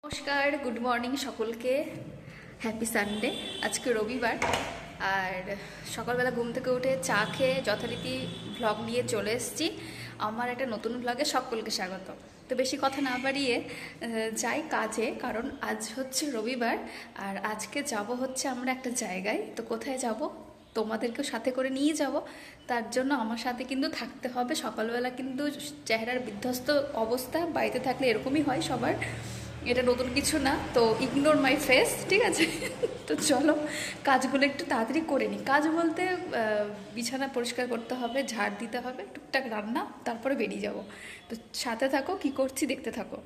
নমস্কার, good morning সকলকে। Happy Sunday. আজকে রবিবার, আর সকালবেলা ঘুম থেকে উঠে চা খেয়ে যথারীতি ভ্লগ নিয়ে চলে এসেছি। আমার একটা নতুন ভ্লগে সকলকে স্বাগত। তো বেশি কথা না বাড়িয়ে যাই কাজে, কারণ আজ হচ্ছে রবিবার। আর আজকে যাব হচ্ছে আমরা একটা জায়গায়। তো কোথায় যাব তোমাদেরকেও সাথে করে নিয়ে যাব, তার জন্য আমার সাথে কিন্তু থাকতে হবে। সকালবেলা কিন্তু চেহারার বিধ্বস্ত অবস্থা, বাড়িতে থাকলে এরকমই হয় সবার, এটা নতুন কিছু না। তো ইগনোর মাই ফেস, ঠিক আছে? তো চলো কাজগুলো একটু তাড়াতাড়ি করে নিই। কাজ বলতে বিছানা পরিষ্কার করতে হবে, ঝাড় দিতে হবে, টুকটাক রান্না, তারপরে বেরিয়ে যাব। তো সাথে থাকো, কি করছি দেখতে থাকো।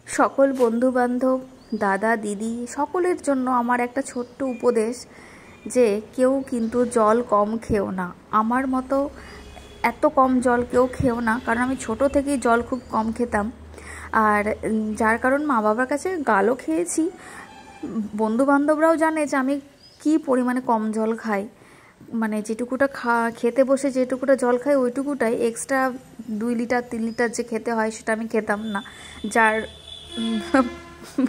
সকল বন্ধুবান্ধব, দাদা দিদি সকলের জন্য আমার একটা ছোট্ট উপদেশ, যে কেউ কিন্তু জল কম খেও না। আমার মতো এত কম জল কেউ খেও না, কারণ আমি ছোট থেকেই জল খুব কম খেতাম। আর যার কারণ মা বাবার কাছে গালও খেয়েছি। বন্ধুবান্ধবরাও জানে যে আমি কি পরিমাণে কম জল খাই। মানে যেটুকুটা খেতে বসে যেটুকুটা জল খাই, ওইটুকুটাই এক্সট্রা 2 লিটার 3 লিটার যে খেতে হয় সেটা আমি খেতাম না। যার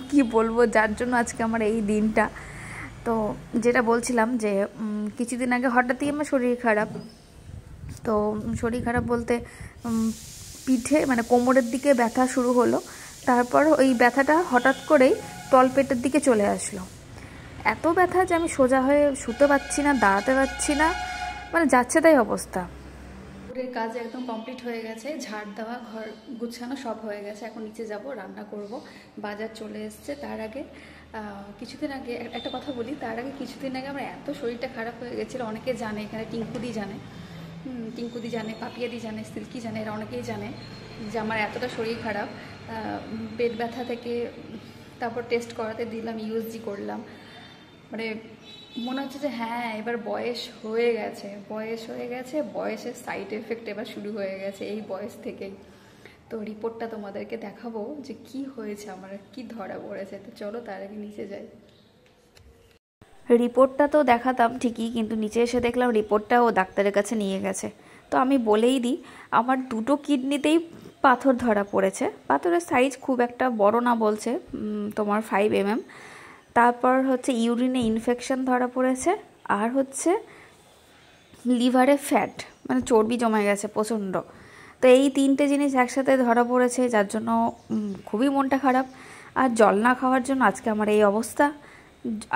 কি বলবো, যার জন্য আজকে আমার এই দিনটা। তো যেটা বলছিলাম যে কিছুদিন আগে হঠাৎই আমার শরীর খারাপ। তো শরীর খারাপ বলতে পিঠে মানে কোমরের দিকে ব্যথা শুরু হলো। তারপর ওই ব্যথাটা হঠাৎ করেই তলপেটের দিকে চলে আসলো। এত ব্যথা যে আমি সোজা হয়ে শুতে পারছি না, দাঁড়াতে পারছি না, মানে যাচ্ছে তাই অবস্থা। পুরের কাজ একদম কমপ্লিট হয়ে গেছে, ঝাড় দেওয়া, ঘর গুছানো সব হয়ে গেছে। এখন নিচে যাব, রান্না করব, বাজার চলে এসছে। তার আগে কিছুদিন আগে একটা কথা বলি, তার আগে কিছুদিন আগে আমার এত শরীরটা খারাপ হয়ে গেছিলো। অনেকে জানে, এখানে টিঙ্কুদি জানে, টিঙ্কুদি জানে, পাপিয়াদি জানে, সিল্কি জানে, এরা অনেকেই জানে যে আমার এতটা শরীর খারাপ। পেট ব্যথা থেকে তারপর টেস্ট করাতে দিলাম, ইউএসজি করলাম। মানে মনে হচ্ছে যে হ্যাঁ, এবার বয়স হয়ে গেছে, বয়সের সাইড এফেক্ট এবার শুরু হয়ে গেছে এই বয়স থেকেই। তো রিপোর্টটা তোমাদেরকে দেখাবো যে কি হয়েছে আমার, কি ধরা পড়েছে। তো চলো তার আগে নিচে যাই। রিপোর্টটা তো দেখাতাম ঠিকই, কিন্তু নিচে এসে দেখলাম রিপোর্টটা ও ডাক্তারের কাছে নিয়ে গেছে। তো আমি বলেই দিই, আমার 2টো কিডনিতেই পাথর ধরা পড়েছে। পাথরের সাইজ খুব একটা বড় না, বলছে তোমার 5 mm। তারপর হচ্ছে ইউরিনে ইনফেকশন ধরা পড়েছে, আর হচ্ছে লিভারে ফ্যাট, মানে চর্বি জমে গেছে প্রচণ্ড। তো এই 3টে জিনিস একসাথে ধরা পড়েছে, যার জন্য খুবই মনটা খারাপ। আর জল না খাওয়ার জন্য আজকে আমার এই অবস্থা।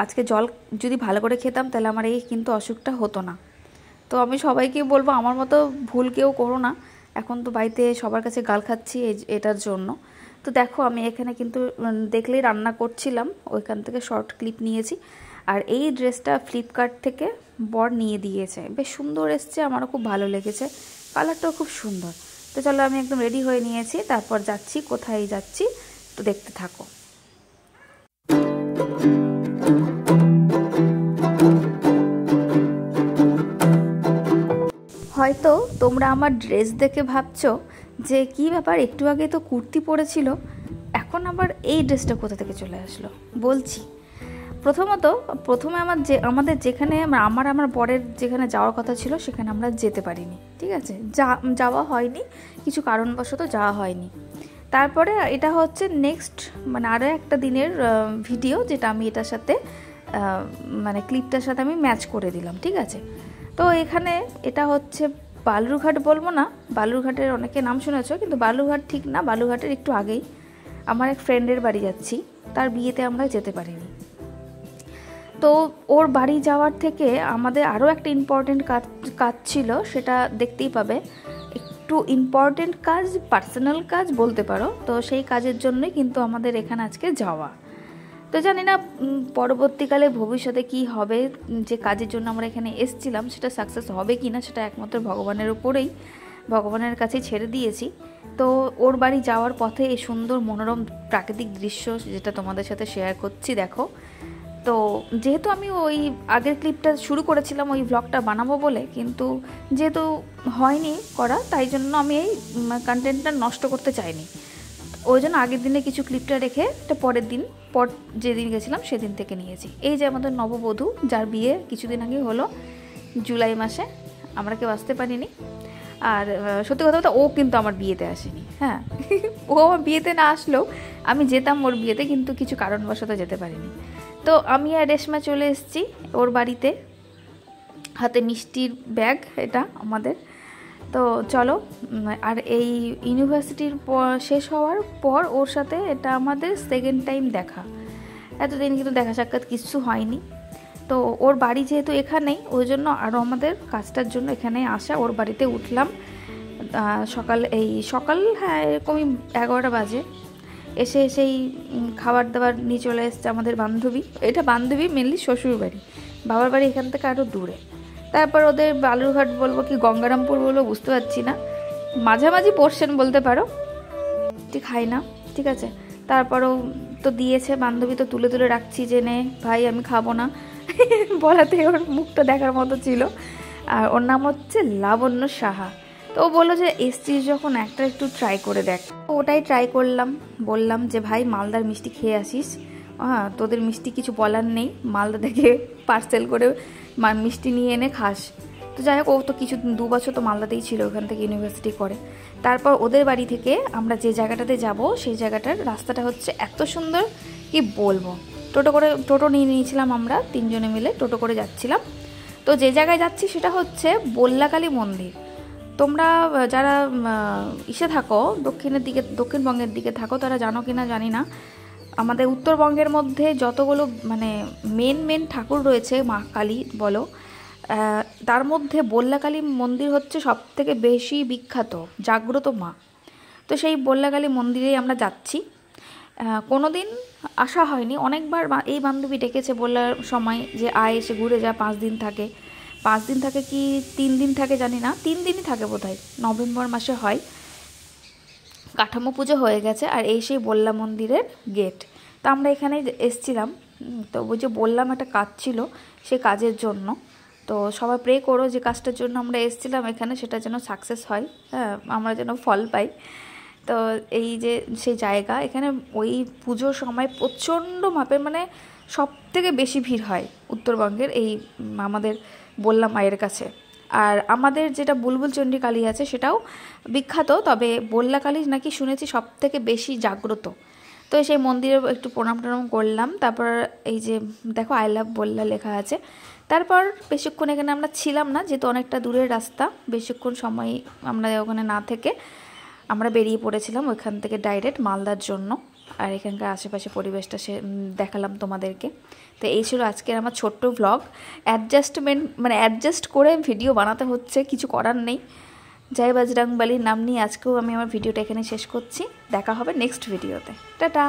আজকে জল যদি ভালো করে খেতাম তাহলে আমার এই কিন্তু অসুখটা হতো না। তো আমি সবাইকে বলবো, আমার মতো ভুল কেউ করো না। এখন তো বাড়িতে সবার কাছে গাল খাচ্ছি এটার জন্য। তো দেখো, আমি এখানে কিন্তু দেখলেই রান্না করছিলাম, ওইখান থেকে শর্ট ক্লিপ নিয়েছি। আর এই ড্রেসটা ফ্লিপকার্ট থেকে বর নিয়ে দিয়েছে, বেশ সুন্দর এসছে, আমারও খুব ভালো লেগেছে, কালারটাও খুব সুন্দর। তো চলো, আমি একদম রেডি হয়ে নিয়েছি, তারপর যাচ্ছি। কোথায় যাচ্ছি তো দেখতে থাকো। হয়তো তোমরা আমার ড্রেস দেখে ভাবছো যে কী ব্যাপার, একটু আগে তো কুর্তি পরেছিল, এখন আবার এই ড্রেসটা কোথা থেকে চলে আসলো। বলছি, প্রথমে আমাদের যেখানে আমার বরের যেখানে যাওয়ার কথা ছিল সেখানে আমরা যেতে পারিনি, ঠিক আছে? যাওয়া হয়নি, কিছু কারণবশত যাওয়া হয়নি। তারপরে এটা হচ্ছে নেক্সট, মানে আরও একটা দিনের ভিডিও, যেটা আমি এটার সাথে মানে ক্লিপটার সাথে আমি ম্যাচ করে দিলাম, ঠিক আছে? তো এখানে এটা হচ্ছে বালুরঘাট, বলবো না, বালুরঘাটের অনেকে নাম শুনেছ, কিন্তু বালুরঘাট ঠিক না, বালুরঘাটের একটু আগেই আমার এক ফ্রেন্ডের বাড়ি যাচ্ছি, তার বিয়েতে আমরা যেতে পারিনি। তো ওর বাড়ি যাওয়ার থেকে আমাদের আরও একটা ইম্পর্টেন্ট কাজ ছিল, সেটা দেখতেই পাবে। একটু ইম্পর্টেন্ট কাজ, পার্সোনাল কাজ বলতে পারো। তো সেই কাজের জন্যই কিন্তু আমাদের এখানে আজকে যাওয়া। তো জানি না পরবর্তীকালে ভবিষ্যতে কি হবে, যে কাজের জন্য আমরা এখানে এসেছিলাম সেটা সাকসেস হবে কি না, সেটা একমাত্র ভগবানের উপরেই, ভগবানের কাছেই ছেড়ে দিয়েছি। তো ওর বাড়ি যাওয়ার পথে এই সুন্দর মনোরম প্রাকৃতিক দৃশ্য, যেটা তোমাদের সাথে শেয়ার করছি, দেখো। তো যেহেতু আমি ওই আগের ক্লিপটা শুরু করেছিলাম ওই ব্লগটা বানাবো বলে, কিন্তু যেহেতু হয়নি করা, তাই জন্য আমি এই কন্টেন্টটা নষ্ট করতে চাইনি। ওই জন্য আগের দিনে কিছু ক্লিপটা রেখে এটা পরের দিন, যেদিন গেছিলাম সেদিন থেকে নিয়েছি। এই যে আমাদের নববধূ, যার বিয়ে কিছুদিন আগে হলো, জুলাই মাসে, আমরা কেউ আসতে পারিনি। আর সত্যি কথা বলতে ও কিন্তু আমার বিয়েতে আসেনি, হ্যাঁ ও আমার বিয়েতে না আসলেও আমি যেতাম ওর বিয়েতে, কিন্তু কিছু কারণবশত যেতে পারিনি। তো আমি আর রেশমা চলে এসেছি ওর বাড়িতে, হাতে মিষ্টির ব্যাগ এটা আমাদের। তো চলো, আর এই ইউনিভার্সিটির শেষ হওয়ার পর ওর সাথে এটা আমাদের সেকেন্ড টাইম দেখা, এতদিন কিন্তু দেখা সাক্ষাৎ কিছু হয়নি। তো ওর বাড়ি যেহেতু এখানেই, ওই জন্য আরও আমাদের কাজটার জন্য এখানে আসা। ওর বাড়িতে উঠলাম সকাল হ্যাঁ এরকমই 11টা বাজে। এসেই খাবার দাবার নিয়ে চলে এসছে আমাদের বান্ধবী, এটা বান্ধবী মেনলি শ্বশুর বাড়ি, বাবার বাড়ি এখান থেকে আরও দূরে। তারপর ওদের বালুরঘাট বলবো কি গঙ্গারামপুর বলবো বুঝতে পারছি না, মাঝামাঝি পোর্শন বলতে পারো, ঠিক খাই না, ঠিক আছে। তারপরও তো দিয়েছে, বান্ধবী তো তুলে তুলে রাখছি যে নে ভাই আমি খাবো না বলাতে ওর মুখটা দেখার মতো ছিল। আর ওর নাম হচ্ছে লাবণ্য সাহা। তো ও বললো যে এসছিস যখন একটা একটু ট্রাই করে দেখ, ওটাই ট্রাই করলাম। বললাম যে ভাই মালদার মিষ্টি খেয়ে আসিস, হ্যাঁ তোদের মিষ্টি কিছু বলার নেই, মালদা থেকে পার্সেল করে মিষ্টি নিয়ে এনে খাস। তো যাই হোক, ও তো কিছু 2 বছর তো মালদাতেই ছিল, ওখান থেকে ইউনিভার্সিটি করে। তারপর ওদের বাড়ি থেকে আমরা যে জায়গাটাতে যাব সেই জায়গাটার রাস্তাটা হচ্ছে এত সুন্দর কি বলবো। টোটো নিয়ে নিয়েছিলাম আমরা 3 জনে মিলে, টোটো করে যাচ্ছিলাম। তো যে জায়গায় যাচ্ছি সেটা হচ্ছে বল্লাকালী মন্দির। তোমরা যারা ইসে থাকো দক্ষিণবঙ্গের দিকে থাকো তারা জানো কিনা জানি না, আমাদের উত্তরবঙ্গের মধ্যে যতগুলো মানে মেন ঠাকুর রয়েছে মা কালী বলো, তার মধ্যে বল্লাকালী মন্দির হচ্ছে সব থেকে বেশি বিখ্যাত, জাগ্রত মা। তো সেই বল্লাকালী মন্দিরেই আমরা যাচ্ছি। কোনো দিন আসা হয়নি, অনেকবার এই বান্ধবী ডেকেছে বলার সময় যে আয় এসে ঘুরে যা, 5 দিন থাকে। 5 দিন থাকে কি 3 দিন থাকে জানি না, 3 দিনই থাকে বোধহয়, নভেম্বর মাসে হয়। কাঠামো পুজো হয়ে গেছে আর এই সেই বল্লা মন্দিরের গেট। তো আমরা এখানে এসছিলাম, তো ওই যে বললাম একটা কাজ ছিল সেই কাজের জন্য। তো সবাই প্রে করো যে কাজটার জন্য আমরা এসেছিলাম এখানে সেটা যেন সাকসেস হয়, হ্যাঁ আমরা যেন ফল পাই। তো এই যে সেই জায়গা, এখানে ওই পুজোর সময় প্রচণ্ড মাপের মানে সব থেকে বেশি ভিড় হয় উত্তরবঙ্গের এই আমাদের বললাম মায়ের কাছে। আর আমাদের যেটা বুলবুল চণ্ডী কালী আছে সেটাও বিখ্যাত, তবে বল্লা কালী নাকি শুনেছি সব থেকে বেশি জাগ্রত। তো সেই মন্দিরে একটু প্রণাম টনাম করলাম। তারপর এই যে দেখো আই লাভ বল্লা লেখা আছে। তারপর বেশিক্ষণ এখানে আমরা ছিলাম না, যেহেতু অনেকটা দূরের রাস্তা, বেশিক্ষণ সময় আমরা ওখানে না থেকে আমরা বেরিয়ে পড়েছিলাম ওইখান থেকে ডাইরেক্ট মালদার জন্য। আর এখানকার আশেপাশে পরিবেশটা দেখালাম তোমাদেরকে। তো এই ছিল আজকের আমার ছোট্ট ভ্লগ। অ্যাডজাস্ট করে ভিডিও বানাতে হচ্ছে, কিছু করার নেই। জয় বজরংবলীর নাম নিয়ে আজকেও আমি আমার ভিডিওটা এখানে শেষ করছি। দেখা হবে নেক্সট ভিডিওতে, টাটা।